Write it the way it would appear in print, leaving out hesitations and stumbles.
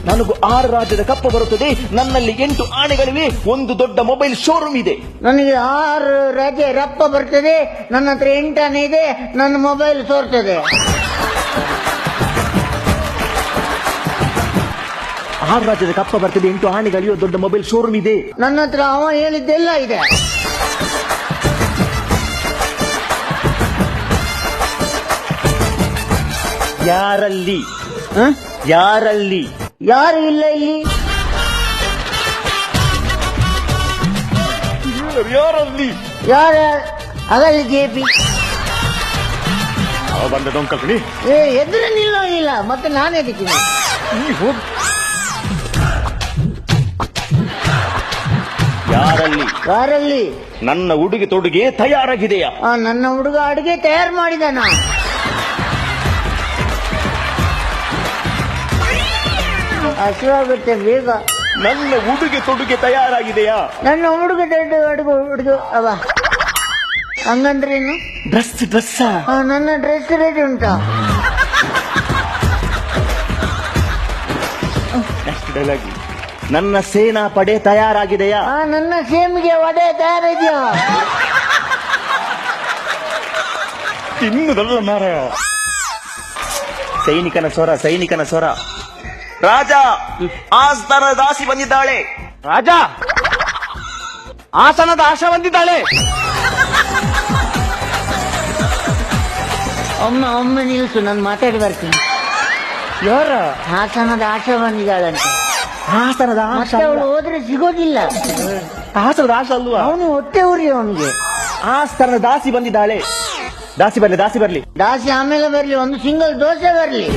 ನನಗೂ 6 ರಾಜ್ಯದ ಕಪ್ಪ ಬರುತ್ತದೆ, ನನ್ನಲ್ಲಿ 8 ಆಣೆಗಳಿವೆ, ಒಂದು ದೊಡ್ಡ ಮೊಬೈಲ್ ಶೋರೂಮ್ ಇದೆ. ನನಗೆ 6 ರಾಜ್ಯ ರಪ್ಪ ಬರ್ತದೆ, ನನ್ನ ಹತ್ರ 8 ಆನೆ ಇದೆ, ನನ್ನ ಮೊಬೈಲ್ ಸೋರ್ತದೆ. 6 ರಾಜ್ಯದ ಕಪ್ಪ ಬರ್ತದೆ, 8 ಆಣೆಗಳಿವೆ, ದೊಡ್ಡ ಮೊಬೈಲ್ ಶೋರೂಮ್ ಇದೆ. ನನ್ನ ಹತ್ರ ಅವ ಹೇಳಿದ್ದೆಲ್ಲ ಇದೆ. ಯಾರಲ್ಲಿ ಹ? ಯಾರಲ್ಲಿ ಯಾರು ಇಲ್ಲ ಇಲ್ಲಿ. ಯಾರಲ್ಲಿ ಯಾರ ಆಗಲಿ ಜೆಪಿ ಬಂದ ಡೊಂಕಲ್ಕಣಿ ಎದುರು ನಿಲ್ಲ ಮತ್ತೆ ನಾನೇ ದಿಕ್ಕಿನಿ. ಯಾರಲ್ಲಿ ನನ್ನ ಉಡುಗೆ ತೊಡುಗೆ ತಯಾರಾಗಿದೆಯಾ? ನನ್ನ ಹುಡುಗ ಅಡುಗೆ ತಯಾರು ಮಾಡಿದಾನ. ಹಸಿವಾಗುತ್ತೆ ಬೇಗ. ನನ್ನ ಉಡುಗೆ ತೊಡುಗೆ ತಯಾರಾಗಿದೆಯಾ? ನನ್ನ ಹುಡುಗ ಹುಡುಗ ಅವ ಹಂಗಂದ್ರೇನು? ಡ್ರೆಸ್ ನನ್ನ ಡ್ರೆಸ್ ರೆಡಿ ಉಂಟಾ? ನನ್ನ ಸೇನಾ ಪಡೆ ತಯಾರಾಗಿದೆಯಾ? ನನ್ನ ಸೇಮಿಗೆ ವಡೆ ತಯಾರಿದೆಯಾ? ತಿನ್ನುದಲ್ಲ ಮಾರಾಯ. ಸೈನಿಕನ ಸ್ವರ. ರಾಜ, ಆಸ್ಥಾನ ದಾಸಿ ಬಂದಿದ್ದಾಳೆ. ರಾಜ, ಆಸನದ ಆಶಾ ಬಂದಿದ್ದಾಳೆ. ಒಮ್ಮೆ ನಿಲ್ಸು, ನಾನು ಮಾತಾಡಿ ಬರ್ತೀನಿ. ಯಾರ? ಹಾಸನದ ಆಶಾ ಬಂದಿದ್ದಾಳಂತೆ. ಹಾಸನದ ಮತ್ತೆ ಅವಳು ಹೋದ್ರೆ ಸಿಗೋದಿಲ್ಲ. ಹಾಸನದ ಆಶಾ ಅಲ್ವಾ? ಅವನು ಹೊಟ್ಟೆ ಉರಿ ಅವನಿಗೆ. ಆಸ್ಥಾನದ ದಾಸಿ ಬಂದಿದ್ದಾಳೆ. ದಾಸಿ ಬರ್ಲಿ. ದಾಸಿ ಆಮೇಲೆ ಬರ್ಲಿ, ಒಂದು ಸಿಂಗಲ್ ದೋಸೆ ಬರ್ಲಿ.